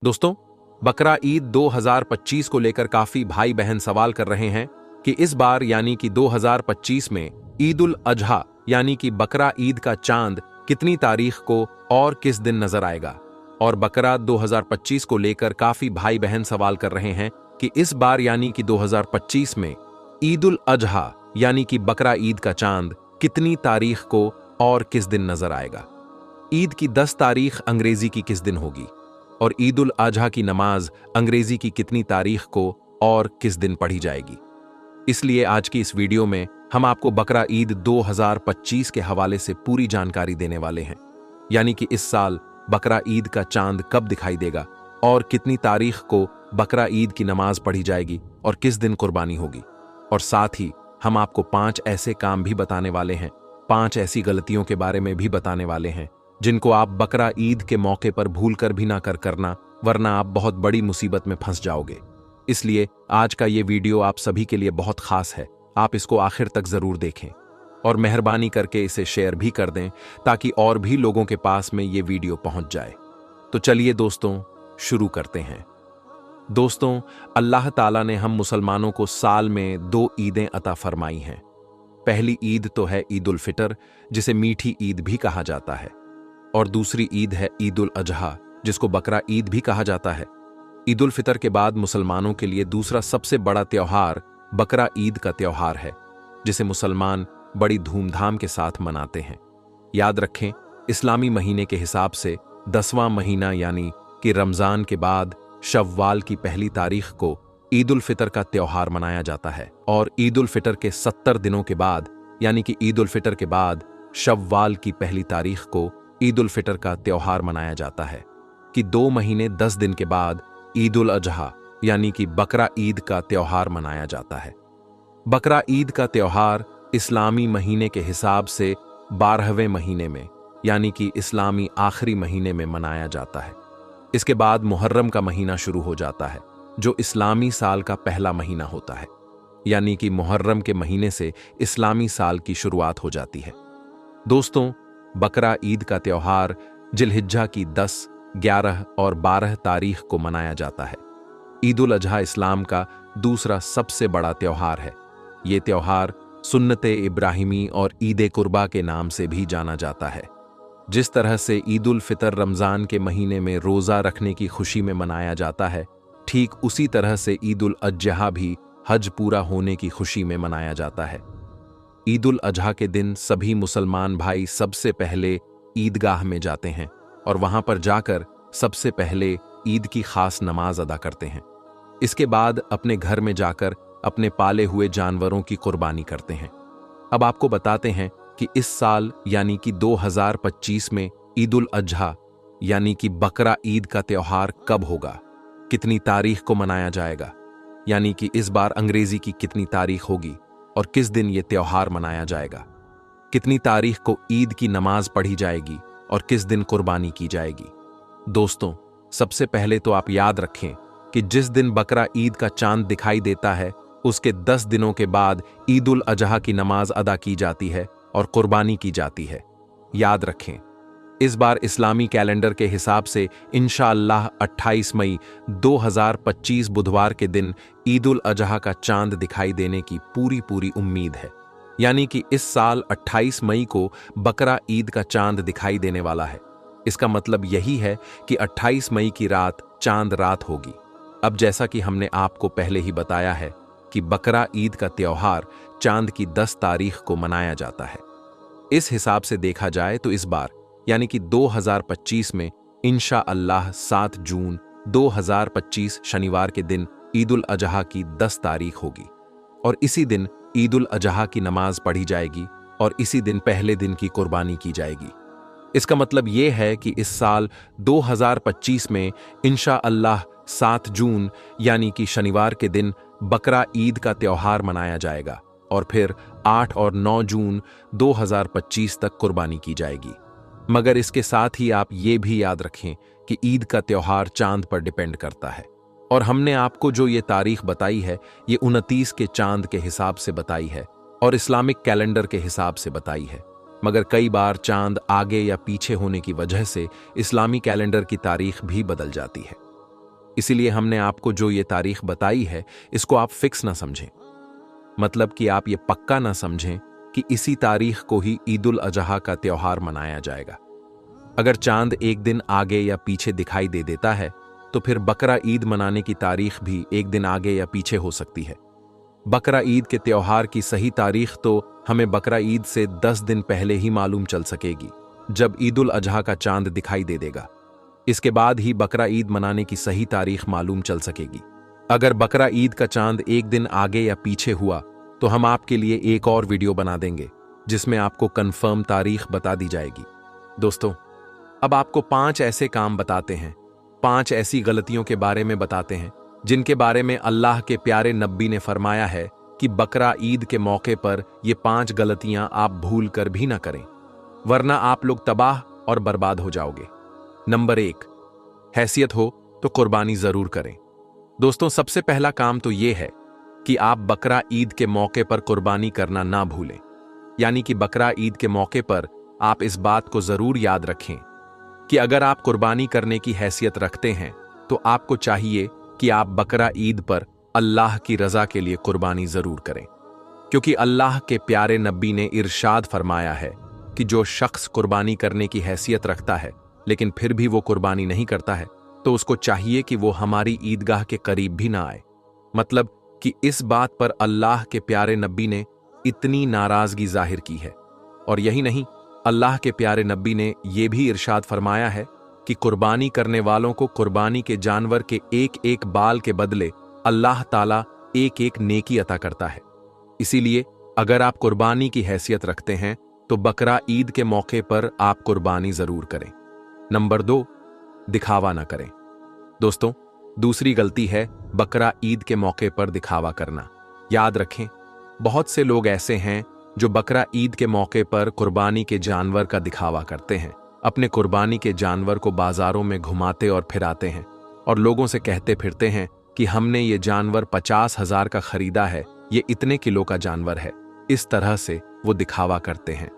दोस्तों, बकरा ईद 2025 को लेकर काफी भाई बहन सवाल कर रहे हैं कि इस बार यानी कि 2025 में ईद उल अजहा यानी कि बकरा ईद का चांद कितनी तारीख को और किस दिन नजर आएगा। और बकरा 2025 को लेकर काफी भाई बहन सवाल कर रहे हैं कि इस बार यानी कि 2025 में ईद उल अजहा यानी कि बकरा ईद का चांद कितनी तारीख को और किस दिन नजर आएगा। ईद की 10 तारीख अंग्रेजी की किस दिन होगी और ईद उल अजहा की नमाज अंग्रेजी की कितनी तारीख को और किस दिन पढ़ी जाएगी। इसलिए आज की इस वीडियो में हम आपको बकरा ईद 2025 के हवाले से पूरी जानकारी देने वाले हैं, यानी कि इस साल बकरा ईद का चांद कब दिखाई देगा और कितनी तारीख को बकरा ईद की नमाज पढ़ी जाएगी और किस दिन कुर्बानी होगी। और साथ ही हम आपको 5 ऐसे काम भी बताने वाले हैं, 5 ऐसी गलतियों के बारे में भी बताने वाले हैं जिनको आप बकरा ईद के मौके पर भूलकर भी ना करना, वरना आप बहुत बड़ी मुसीबत में फंस जाओगे। इसलिए आज का ये वीडियो आप सभी के लिए बहुत खास है, आप इसको आखिर तक जरूर देखें और मेहरबानी करके इसे शेयर भी कर दें ताकि और भी लोगों के पास में ये वीडियो पहुंच जाए। तो चलिए दोस्तों, शुरू करते हैं। दोस्तों, अल्लाह ताला ने हम मुसलमानों को साल में 2 ईदें अता फरमाई हैं। पहली ईद तो है ईद उल फितर, जिसे मीठी ईद भी कहा जाता है, और दूसरी ईद है ईद उल अजहा, जिसको बकरा ईद भी कहा जाता है। ईद उल फितर के बाद मुसलमानों के लिए दूसरा सबसे बड़ा त्योहार बकरा ईद का त्योहार है, जिसे मुसलमान बड़ी धूमधाम के साथ मनाते हैं। याद रखें, इस्लामी महीने के हिसाब से 10वां महीना यानी कि रमजान के बाद शव्वाल की पहली तारीख को ईद उल फितर का त्योहार मनाया जाता है, और ईद उल फितर के 70 दिनों के बाद यानी कि ईद उल फितर के बाद शव्वाल की पहली तारीख को ईद उल फितर का त्योहार मनाया जाता है कि 2 महीने 10 दिन के बाद ईद उल अजहा यानी कि बकरा ईद का त्योहार मनाया जाता है। बकरा ईद का त्योहार इस्लामी महीने के हिसाब से 12वें महीने में यानी कि इस्लामी आखिरी महीने में मनाया जाता है। इसके बाद मुहर्रम का महीना शुरू हो जाता है, जो इस्लामी साल का पहला महीना होता है, यानी कि मुहर्रम के महीने से इस्लामी साल की शुरुआत हो जाती है। दोस्तों, बकरा ईद का त्योहार जिलहिज्जा की 10, 11 और 12 तारीख को मनाया जाता है। ईद उल अजहा इस्लाम का दूसरा सबसे बड़ा त्योहार है। ये त्योहार सुन्नते इब्राहिमी और ईद कुर्बा के नाम से भी जाना जाता है। जिस तरह से ईद उल फितर रमजान के महीने में रोजा रखने की खुशी में मनाया जाता है, ठीक उसी तरह से ईद उल अजहा भी हज पूरा होने की खुशी में मनाया जाता है। ईद उल अजहा के दिन सभी मुसलमान भाई सबसे पहले ईदगाह में जाते हैं और वहां पर जाकर सबसे पहले ईद की खास नमाज अदा करते हैं। इसके बाद अपने घर में जाकर अपने पाले हुए जानवरों की कुर्बानी करते हैं। अब आपको बताते हैं कि इस साल यानी कि 2025 में ईद उल अजहा यानी कि बकरा ईद का त्योहार कब होगा, कितनी तारीख को मनाया जाएगा, यानी कि इस बार अंग्रेजी की कितनी तारीख होगी और किस दिन यह त्योहार मनाया जाएगा, कितनी तारीख को ईद की नमाज पढ़ी जाएगी और किस दिन कुर्बानी की जाएगी। दोस्तों, सबसे पहले तो आप याद रखें कि जिस दिन बकरा ईद का चांद दिखाई देता है, उसके 10 दिनों के बाद ईद उल अजहा की नमाज अदा की जाती है और कुर्बानी की जाती है। याद रखें, इस बार इस्लामी कैलेंडर के हिसाब से इंशाअल्लाह 28 मई 2025 बुधवार के दिन ईद उल अजहा का चांद दिखाई देने की पूरी उम्मीद है, यानी कि इस साल 28 मई को बकरा ईद का चांद दिखाई देने वाला है। इसका मतलब यही है कि 28 मई की रात चांद रात होगी। अब जैसा कि हमने आपको पहले ही बताया है कि बकरा ईद का त्योहार चांद की 10 तारीख को मनाया जाता है। इस हिसाब से देखा जाए तो इस बार यानी कि 2025 में इंशाअल्लाह 7 जून 2025 शनिवार के दिन ईद उल अजहा की 10 तारीख होगी और इसी दिन ईद उल अजहा की नमाज पढ़ी जाएगी और इसी दिन पहले दिन की कुर्बानी की जाएगी। इसका मतलब यह है कि इस साल 2025 में इंशाअल्लाह 7 जून यानी कि शनिवार के दिन बकरा ईद का त्योहार मनाया जाएगा और फिर 8 और 9 जून 2025 तक कुर्बानी की जाएगी। मगर इसके साथ ही आप ये भी याद रखें कि ईद का त्योहार चांद पर डिपेंड करता है, और हमने आपको जो ये तारीख बताई है ये 29 के चांद के हिसाब से बताई है और इस्लामिक कैलेंडर के हिसाब से बताई है। मगर कई बार चांद आगे या पीछे होने की वजह से इस्लामी कैलेंडर की तारीख भी बदल जाती है। इसीलिए हमने आपको जो ये तारीख बताई है इसको आप फिक्स ना समझें, मतलब कि आप ये पक्का ना समझें कि इसी तारीख को ही ईद उल अजहा का त्योहार मनाया जाएगा। अगर चांद एक दिन आगे या पीछे दिखाई दे देता है तो फिर बकरा ईद मनाने की तारीख भी एक दिन आगे या पीछे हो सकती है। बकरा ईद के त्योहार की सही तारीख तो हमें बकरा ईद से 10 दिन पहले ही मालूम चल सकेगी, जब ईद उल अजहा का चांद दिखाई दे देगा। इसके बाद ही बकरा ईद मनाने की सही तारीख मालूम चल सकेगी। अगर बकरा ईद का चांद एक दिन आगे या पीछे हुआ तो हम आपके लिए एक और वीडियो बना देंगे जिसमें आपको कंफर्म तारीख बता दी जाएगी। दोस्तों, अब आपको 5 ऐसे काम बताते हैं, 5 ऐसी गलतियों के बारे में बताते हैं जिनके बारे में अल्लाह के प्यारे नबी ने फरमाया है कि बकरा ईद के मौके पर ये 5 गलतियां आप भूल कर भी ना करें, वरना आप लोग तबाह और बर्बाद हो जाओगे। नंबर 1, हैसियत हो तो कुर्बानी जरूर करें। दोस्तों, सबसे पहला काम तो ये है कि आप बकरा ईद के मौके पर कुर्बानी करना ना भूलें। यानी कि बकरा ईद के मौके पर आप इस बात को जरूर याद रखें कि अगर आप कुर्बानी करने की हैसियत रखते हैं तो आपको चाहिए कि आप बकरा ईद पर अल्लाह की रजा के लिए कुर्बानी जरूर करें, क्योंकि अल्लाह के प्यारे नबी ने इरशाद फरमाया है कि जो शख्स कुर्बानी करने की हैसियत रखता है लेकिन फिर भी वो कुर्बानी नहीं करता है तो उसको चाहिए कि वो हमारी ईदगाह के करीब भी ना आए। मतलब कि इस बात पर अल्लाह के प्यारे नबी ने इतनी नाराजगी जाहिर की है। और यही नहीं, अल्लाह के प्यारे नबी ने यह भी इरशाद फरमाया है कि कुर्बानी करने वालों को कुर्बानी के जानवर के एक एक बाल के बदले अल्लाह ताला एक एक नेकी अता करता है। इसीलिए अगर आप कुर्बानी की हैसियत रखते हैं तो बकरा ईद के मौके पर आप कुर्बानी जरूर करें। नंबर 2, दिखावा ना करें। दोस्तों, दूसरी गलती है बकरा ईद के मौके पर दिखावा करना। याद रखें, बहुत से लोग ऐसे हैं जो बकरा ईद के मौके पर कुर्बानी के जानवर का दिखावा करते हैं, अपने कुर्बानी के जानवर को बाजारों में घुमाते और फिराते हैं और लोगों से कहते फिरते हैं कि हमने ये जानवर 50,000 का खरीदा है, ये इतने किलो का जानवर है। इस तरह से वो दिखावा करते हैं।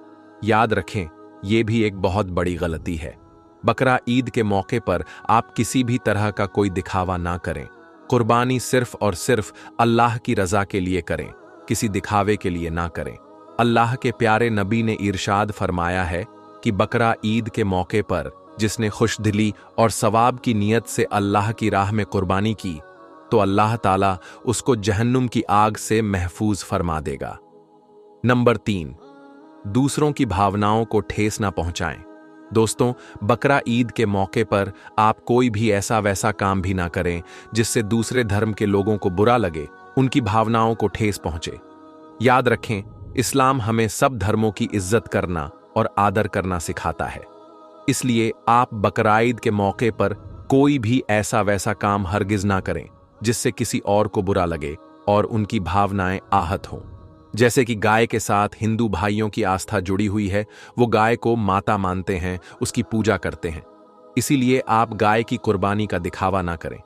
याद रखें, ये भी एक बहुत बड़ी गलती है। बकरा ईद के मौके पर आप किसी भी तरह का कोई दिखावा ना करें। कुर्बानी सिर्फ और सिर्फ अल्लाह की रजा के लिए करें, किसी दिखावे के लिए ना करें। अल्लाह के प्यारे नबी ने इरशाद फरमाया है कि बकरा ईद के मौके पर जिसने खुशदिली और सवाब की नीयत से अल्लाह की राह में कुर्बानी की तो अल्लाह ताला उसको जहन्नुम की आग से महफूज फरमा देगा। नंबर 3, दूसरों की भावनाओं को ठेस ना पहुंचाएं। दोस्तों, बकरा ईद के मौके पर आप कोई भी ऐसा वैसा काम भी ना करें जिससे दूसरे धर्म के लोगों को बुरा लगे, उनकी भावनाओं को ठेस पहुंचे। याद रखें, इस्लाम हमें सब धर्मों की इज्जत करना और आदर करना सिखाता है। इसलिए आप बकरा ईद के मौके पर कोई भी ऐसा वैसा काम हरगिज ना करें जिससे किसी और को बुरा लगे और उनकी भावनाएं आहत हों। जैसे कि गाय के साथ हिंदू भाइयों की आस्था जुड़ी हुई है, वो गाय को माता मानते हैं, उसकी पूजा करते हैं। इसीलिए आप गाय की कुर्बानी का दिखावा ना करें।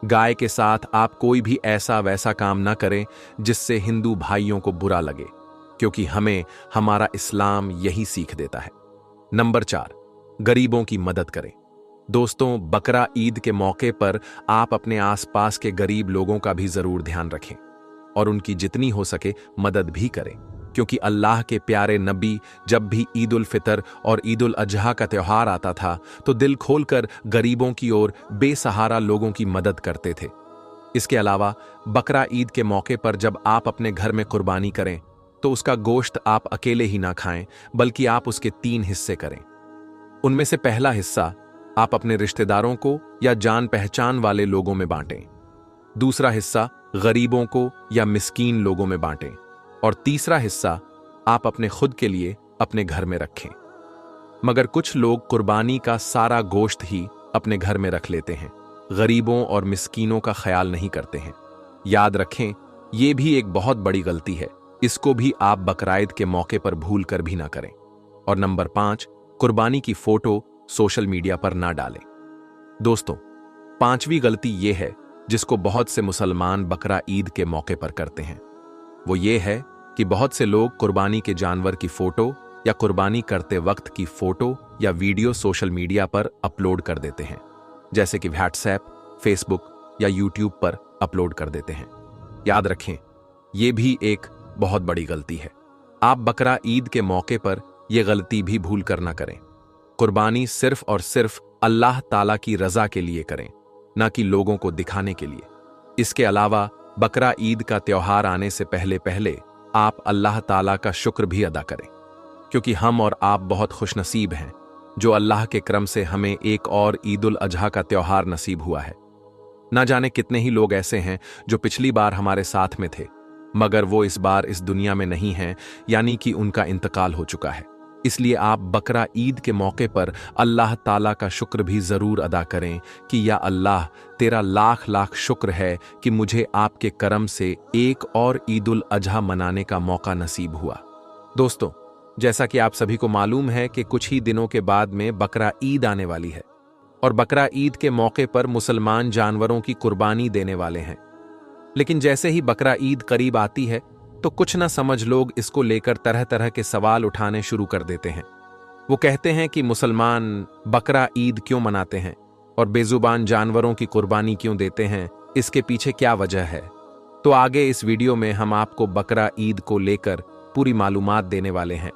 गाय के साथ आप कोई भी ऐसा वैसा काम ना करें जिससे हिंदू भाइयों को बुरा लगे, क्योंकि हमें हमारा इस्लाम यही सीख देता है। नंबर 4, गरीबों की मदद करें। दोस्तों, बकरा ईद के मौके पर आप अपने आसपास के गरीब लोगों का भी जरूर ध्यान रखें और उनकी जितनी हो सके मदद भी करें, क्योंकि अल्लाह के प्यारे नबी जब भी ईद उल फितर और ईद उल अजहा का त्योहार आता था तो दिल खोलकर गरीबों की और बेसहारा लोगों की मदद करते थे। इसके अलावा बकरा ईद के मौके पर जब आप अपने घर में कुर्बानी करें तो उसका गोश्त आप अकेले ही ना खाएं, बल्कि आप उसके 3 हिस्से करें। उनमें से पहला हिस्सा आप अपने रिश्तेदारों को या जान पहचान वाले लोगों में बांटें, दूसरा हिस्सा गरीबों को या मिस्कीन लोगों में बांटें और तीसरा हिस्सा आप अपने खुद के लिए अपने घर में रखें। मगर कुछ लोग कुर्बानी का सारा गोश्त ही अपने घर में रख लेते हैं, गरीबों और मिस्कीनों का ख्याल नहीं करते हैं। याद रखें, यह भी एक बहुत बड़ी गलती है, इसको भी आप बकरा ईद के मौके पर भूल कर भी ना करें। और नंबर 5, कुर्बानी की फोटो सोशल मीडिया पर ना डालें। दोस्तों, 5वीं गलती यह है जिसको बहुत से मुसलमान बकरा ईद के मौके पर करते हैं। वो ये है कि बहुत से लोग कुर्बानी के जानवर की फोटो या कुर्बानी करते वक्त की फोटो या वीडियो सोशल मीडिया पर अपलोड कर देते हैं, जैसे कि व्हाट्सएप, फेसबुक या यूट्यूब पर अपलोड कर देते हैं। याद रखें, ये भी एक बहुत बड़ी गलती है। आप बकरा ईद के मौके पर यह गलती भी भूल कर ना करें। कुर्बानी सिर्फ और सिर्फ अल्लाह ताला की रजा के लिए करें, ना कि लोगों को दिखाने के लिए। इसके अलावा बकरा ईद का त्योहार आने से पहले पहले आप अल्लाह ताला का शुक्र भी अदा करें, क्योंकि हम और आप बहुत खुशनसीब हैं जो अल्लाह के करम से हमें एक और ईद उल अजहा का त्योहार नसीब हुआ है। ना जाने कितने ही लोग ऐसे हैं जो पिछली बार हमारे साथ में थे, मगर वो इस बार इस दुनिया में नहीं हैं, यानी कि उनका इंतकाल हो चुका है। इसलिए आप बकरा ईद के मौके पर अल्लाह ताला का शुक्र भी जरूर अदा करें कि या अल्लाह, तेरा लाख लाख शुक्र है कि मुझे आपके करम से एक और ईद उल अजहा मनाने का मौका नसीब हुआ। दोस्तों, जैसा कि आप सभी को मालूम है कि कुछ ही दिनों के बाद में बकरा ईद आने वाली है और बकरा ईद के मौके पर मुसलमान जानवरों की कुर्बानी देने वाले हैं। लेकिन जैसे ही बकरा ईद करीब आती है तो कुछ ना समझ लोग इसको लेकर तरह तरह के सवाल उठाने शुरू कर देते हैं। वो कहते हैं कि मुसलमान बकरा ईद क्यों मनाते हैं और बेजुबान जानवरों की कुर्बानी क्यों देते हैं, इसके पीछे क्या वजह है। तो आगे इस वीडियो में हम आपको बकरा ईद को लेकर पूरी मालूमात देने वाले हैं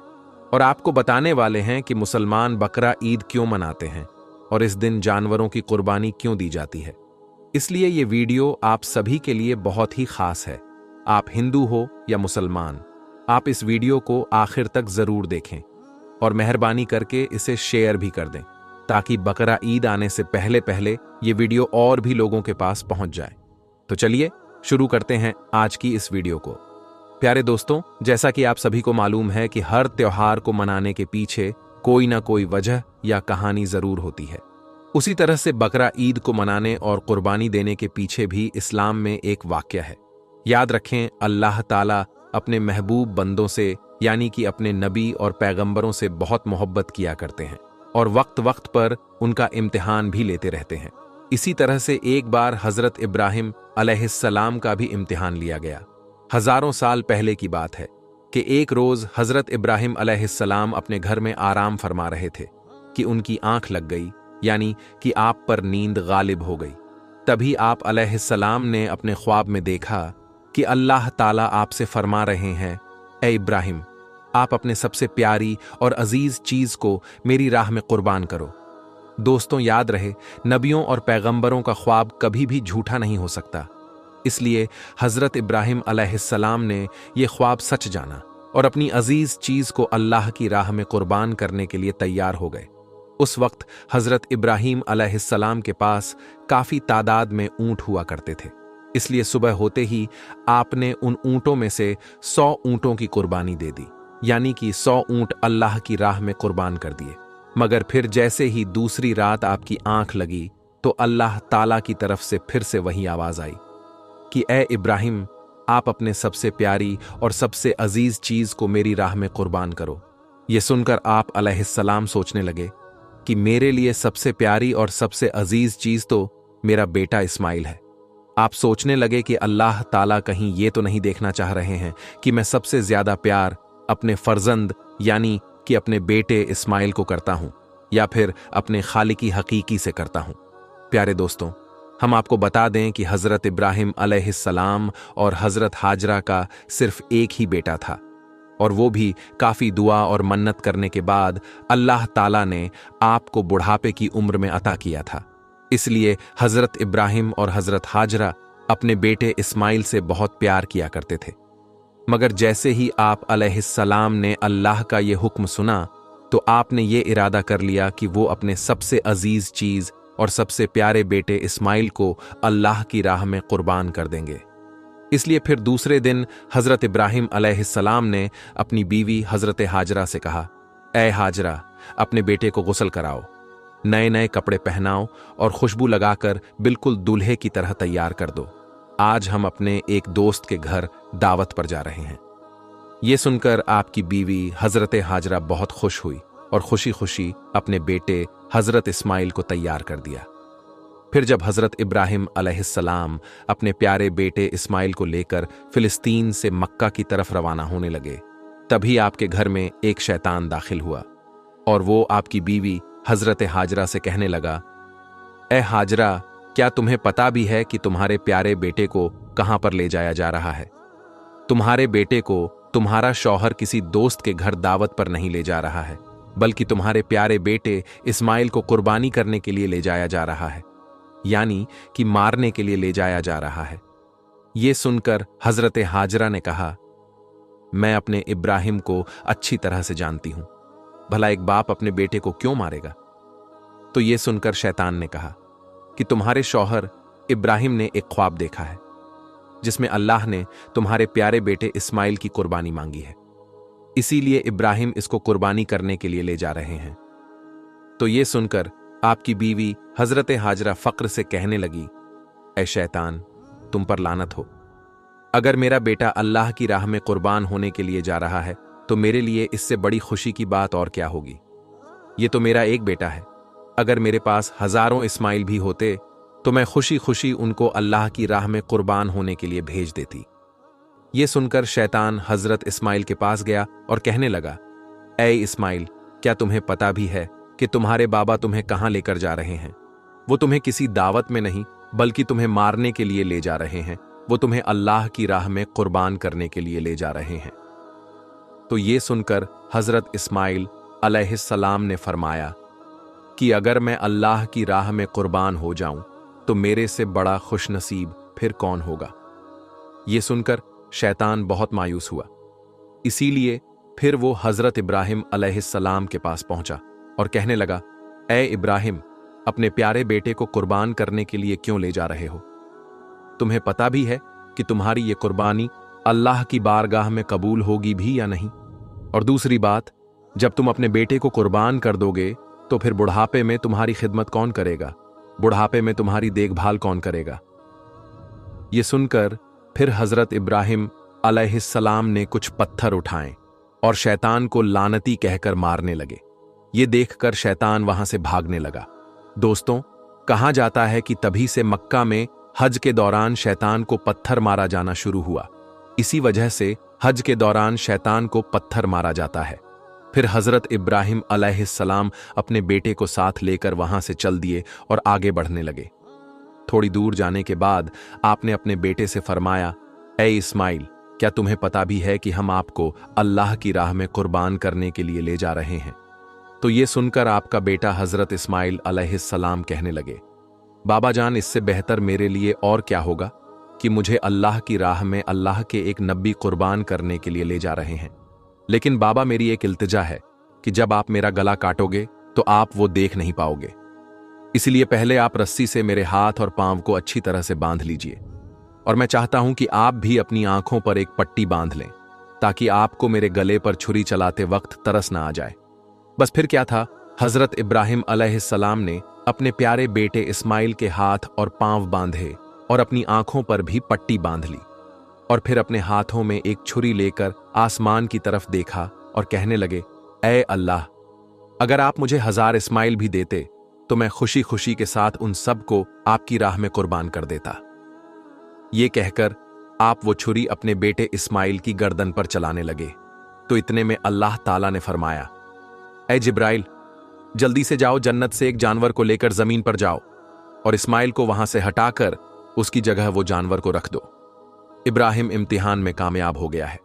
और आपको बताने वाले हैं कि मुसलमान बकरा ईद क्यों मनाते हैं और इस दिन जानवरों की कुर्बानी क्यों दी जाती है। इसलिए ये वीडियो आप सभी के लिए बहुत ही खास है। आप हिंदू हो या मुसलमान, आप इस वीडियो को आखिर तक जरूर देखें और मेहरबानी करके इसे शेयर भी कर दें, ताकि बकरा ईद आने से पहले पहले ये वीडियो और भी लोगों के पास पहुंच जाए। तो चलिए शुरू करते हैं आज की इस वीडियो को। प्यारे दोस्तों, जैसा कि आप सभी को मालूम है कि हर त्योहार को मनाने के पीछे कोई ना कोई वजह या कहानी जरूर होती है। उसी तरह से बकरा ईद को मनाने और कुर्बानी देने के पीछे भी इस्लाम में एक वाक्या है। याद रखें, अल्लाह ताला अपने महबूब बंदों से यानी कि अपने नबी और पैगंबरों से बहुत मोहब्बत किया करते हैं और वक्त वक्त पर उनका इम्तिहान भी लेते रहते हैं। इसी तरह से एक बार हजरत इब्राहिम अलैहिस्सलाम का भी इम्तिहान लिया गया। हजारों साल पहले की बात है कि एक रोज हजरत इब्राहिम अलैहिस्सलाम अपने घर में आराम फरमा रहे थे कि उनकी आंख लग गई, यानी कि आप पर नींद गालिब हो गई। तभी आप अलैहिस्सलाम ने अपने ख्वाब में देखा कि अल्लाह ताला आपसे फरमा रहे हैं, ए इब्राहिम, आप अपने सबसे प्यारी और अजीज चीज को मेरी राह में कुर्बान करो। दोस्तों, याद रहे, नबियों और पैगंबरों का ख्वाब कभी भी झूठा नहीं हो सकता। इसलिए हजरत इब्राहिम अलैहिस्सलाम ने यह ख्वाब सच जाना और अपनी अजीज चीज को अल्लाह की राह में कुर्बान करने के लिए तैयार हो गए। उस वक्त हजरत इब्राहिम अलैहिस्सलाम के पास काफी तादाद में ऊंट हुआ करते थे। इसलिए सुबह होते ही आपने उन ऊंटों में से 100 ऊंटों की कुर्बानी दे दी, यानी कि 100 ऊंट अल्लाह की राह में कुर्बान कर दिए। मगर फिर जैसे ही दूसरी रात आपकी आंख लगी तो अल्लाह ताला की तरफ से फिर से वही आवाज आई कि ए इब्राहिम, आप अपने सबसे प्यारी और सबसे अजीज चीज को मेरी राह में कुर्बान करो। यह सुनकर आप अलैहिस्सलाम सोचने लगे कि मेरे लिए सबसे प्यारी और सबसे अजीज चीज तो मेरा बेटा इस्माइल है। आप सोचने लगे कि अल्लाह ताला कहीं ये तो नहीं देखना चाह रहे हैं कि मैं सबसे ज्यादा प्यार अपने फर्जंद यानी कि अपने बेटे इस्माइल को करता हूं या फिर अपने खालिकी हकीकी से करता हूं। प्यारे दोस्तों, हम आपको बता दें कि हजरत इब्राहिम अलैहिस्सलाम और हजरत हाजरा का सिर्फ एक ही बेटा था और वो भी काफी दुआ और मन्नत करने के बाद अल्लाह ताला ने आपको बुढ़ापे की उम्र में अता किया था। इसलिए हजरत इब्राहिम और हजरत हाजरा अपने बेटे इस्माइल से बहुत प्यार किया करते थे। मगर जैसे ही आप अलैहिस्सलाम ने अल्लाह का ये हुक्म सुना तो आपने ये इरादा कर लिया कि वो अपने सबसे अजीज चीज और सबसे प्यारे बेटे इस्माइल को अल्लाह की राह में कुर्बान कर देंगे। इसलिए फिर दूसरे दिन हजरत इब्राहिम अलैहिस्सलाम ने अपनी बीवी हजरत हाजरा से कहा, ए हाजरा, अपने बेटे को गुस्ल कराओ, नए नए कपड़े पहनाओ और खुशबू लगाकर बिल्कुल दूल्हे की तरह तैयार कर दो। आज हम अपने एक दोस्त के घर दावत पर जा रहे हैं। ये सुनकर आपकी बीवी हजरत हाजरा बहुत खुश हुई और खुशी खुशी अपने बेटे हजरत इस्माइल को तैयार कर दिया। फिर जब हजरत इब्राहिम अलैहिस्सलाम अपने प्यारे बेटे इस्माइल को लेकर फिलिस्तीन से मक्का की तरफ रवाना होने लगे, तभी आपके घर में एक शैतान दाखिल हुआ और वो आपकी बीवी हजरत हाजरा से कहने लगा, ए हाजरा, क्या तुम्हें पता भी है कि तुम्हारे प्यारे बेटे को कहां पर ले जाया जा रहा है? तुम्हारे बेटे को तुम्हारा शौहर किसी दोस्त के घर दावत पर नहीं ले जा रहा है, बल्कि तुम्हारे प्यारे बेटे इस्माइल को कुर्बानी करने के लिए ले जाया जा रहा है, यानी कि मारने के लिए ले जाया जा रहा है। यह सुनकर हजरत हाजरा ने कहा, मैं अपने इब्राहिम को अच्छी तरह से जानती हूं, भला एक बाप अपने बेटे को क्यों मारेगा? तो यह सुनकर शैतान ने कहा कि तुम्हारे शौहर इब्राहिम ने एक ख्वाब देखा है जिसमें अल्लाह ने तुम्हारे प्यारे बेटे इस्माइल की कुर्बानी मांगी है, इसीलिए इब्राहिम इसको कुर्बानी करने के लिए ले जा रहे हैं। तो यह सुनकर आपकी बीवी हजरत हाजरा फक्र से कहने लगी, ऐ शैतान, तुम पर लानत हो। अगर मेरा बेटा अल्लाह की राह में कुर्बान होने के लिए जा रहा है तो मेरे लिए इससे बड़ी खुशी की बात और क्या होगी? ये तो मेरा एक बेटा है। अगर मेरे पास हजारों इस्माइल भी होते तो मैं खुशी खुशी उनको अल्लाह की राह में कुर्बान होने के लिए भेज देती। यह सुनकर शैतान हजरत इस्माइल के पास गया और कहने लगा, ऐ इस्माइल, क्या तुम्हें पता भी है कि तुम्हारे बाबा तुम्हें कहां लेकर जा रहे हैं? वो तुम्हें किसी दावत में नहीं बल्कि तुम्हें मारने के लिए ले जा रहे हैं। वो तुम्हें अल्लाह की राह में कुर्बान करने के लिए ले जा रहे हैं। तो ये सुनकर हजरत इस्माइल अलैहिस्सलाम ने फरमाया कि अगर मैं अल्लाह की राह में कुर्बान हो जाऊं तो मेरे से बड़ा खुशनसीब फिर कौन होगा? ये सुनकर शैतान बहुत मायूस हुआ। इसीलिए फिर वो हजरत इब्राहिम अलैहिस्सलाम के पास पहुंचा और कहने लगा, ऐ इब्राहिम, अपने प्यारे बेटे को कुर्बान करने के लिए क्यों ले जा रहे हो? तुम्हें पता भी है कि तुम्हारी ये कुर्बानी अल्लाह की बारगाह में कबूल होगी भी या नहीं? और दूसरी बात, जब तुम अपने बेटे को कुर्बान कर दोगे तो फिर बुढ़ापे में तुम्हारी खिदमत कौन करेगा? बुढ़ापे में तुम्हारी देखभाल कौन करेगा? ये सुनकर फिर हजरत इब्राहिम अलैहिस्सलाम ने कुछ पत्थर उठाए और शैतान को लानती कहकर मारने लगे। ये देखकर शैतान वहां से भागने लगा। दोस्तों, कहा जाता है कि तभी से मक्का में हज के दौरान शैतान को पत्थर मारा जाना शुरू हुआ। इसी वजह से हज के दौरान शैतान को पत्थर मारा जाता है। फिर हजरत इब्राहिम अलैहिस्सलाम अपने बेटे को साथ लेकर वहां से चल दिए और आगे बढ़ने लगे। थोड़ी दूर जाने के बाद आपने अपने बेटे से फरमाया, ऐ इस्माइल, क्या तुम्हें पता भी है कि हम आपको अल्लाह की राह में कुर्बान करने के लिए ले जा रहे हैं? तो ये सुनकर आपका बेटा हजरत इस्माइल अलैहिस्सलाम कहने लगे, बाबा जान, इससे बेहतर मेरे लिए और क्या होगा कि मुझे अल्लाह की राह में अल्लाह के एक नबी कुर्बान करने के लिए ले जा रहे हैं। लेकिन बाबा, मेरी एक इल्तिजा है कि जब आप मेरा गला काटोगे तो आप वो देख नहीं पाओगे। इसलिए पहले आप रस्सी से मेरे हाथ और पांव को अच्छी तरह से बांध लीजिए, और मैं चाहता हूं कि आप भी अपनी आंखों पर एक पट्टी बांध लें ताकि आपको मेरे गले पर छुरी चलाते वक्त तरस ना आ जाए। बस फिर क्या था, हजरत इब्राहिम अलैहिस्सलाम ने अपने प्यारे बेटे इस्माइल के हाथ और पांव बांधे और अपनी आंखों पर भी पट्टी बांध ली, और फिर अपने हाथों में एक छुरी लेकर आसमान की तरफ देखा और कहने लगे, ऐ अल्लाह, अगर आप मुझे 1000 इस्माइल भी देते तो मैं खुशी खुशी के साथ उन सब को आपकी राह में कुर्बान कर देता। ये कहकर आप वो छुरी अपने बेटे इस्माइल की गर्दन पर चलाने लगे। तो इतने में अल्लाह ताला ने फरमाया, ऐ जिब्राइल, जल्दी से जाओ, जन्नत से एक जानवर को लेकर जमीन पर जाओ और इस्माइल को वहां से हटाकर उसकी जगह वो जानवर को रख दो। इब्राहिम इम्तिहान में कामयाब हो गया है।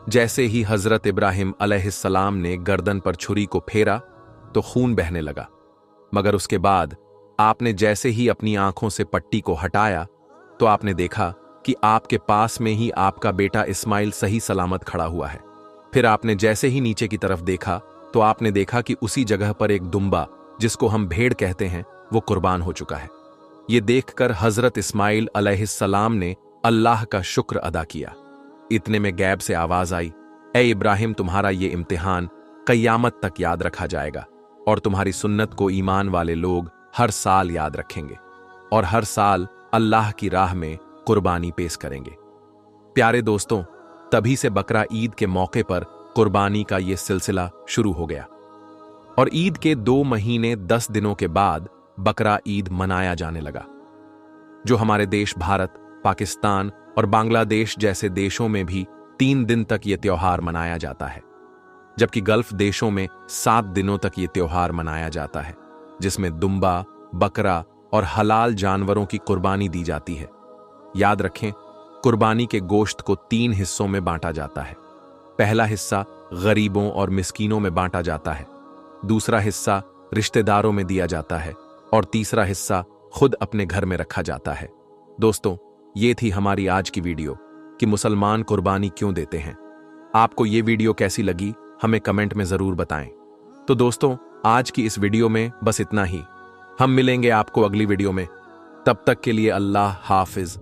जैसे ही हजरत इब्राहिम अलैहिस्सलाम ने गर्दन पर छुरी को फेरा तो खून बहने लगा, मगर उसके बाद आपने जैसे ही अपनी आंखों से पट्टी को हटाया तो आपने देखा कि आपके पास में ही आपका बेटा इस्माइल सही सलामत खड़ा हुआ है। फिर आपने जैसे ही नीचे की तरफ देखा तो आपने देखा कि उसी जगह पर एक दुम्बा, जिसको हम भेड़ कहते हैं, वो कुर्बान हो चुका है। ये देखकर हजरत इस्माइल अलैहिस्सलाम ने अल्लाह का शुक्र अदा किया। इतने में गैब से आवाज आई, ऐ इब्राहिम, तुम्हारा ये इम्तिहान कयामत तक याद रखा जाएगा और तुम्हारी सुन्नत को ईमान वाले लोग हर साल याद रखेंगे और हर साल अल्लाह की राह में कुर्बानी पेश करेंगे। प्यारे दोस्तों, तभी से बकरा ईद के मौके पर कुर्बानी का ये सिलसिला शुरू हो गया और ईद के 2 महीने 10 दिनों के बाद बकरा ईद मनाया जाने लगा, जो हमारे देश भारत, पाकिस्तान और बांग्लादेश जैसे देशों में भी 3 दिन तक ये त्योहार मनाया जाता है, जबकि गल्फ देशों में 7 दिनों तक ये त्योहार मनाया जाता है, जिसमें दुम्बा, बकरा और हलाल जानवरों की कुर्बानी दी जाती है। याद रखें, कुर्बानी के गोश्त को 3 हिस्सों में बांटा जाता है। पहला हिस्सा गरीबों और मिस्कीनों में बांटा जाता है, दूसरा हिस्सा रिश्तेदारों में दिया जाता है और तीसरा हिस्सा खुद अपने घर में रखा जाता है। दोस्तों, ये थी हमारी आज की वीडियो कि मुसलमान कुर्बानी क्यों देते हैं। आपको ये वीडियो कैसी लगी हमें कमेंट में जरूर बताएं। तो दोस्तों, आज की इस वीडियो में बस इतना ही। हम मिलेंगे आपको अगली वीडियो में। तब तक के लिए अल्लाह हाफिज।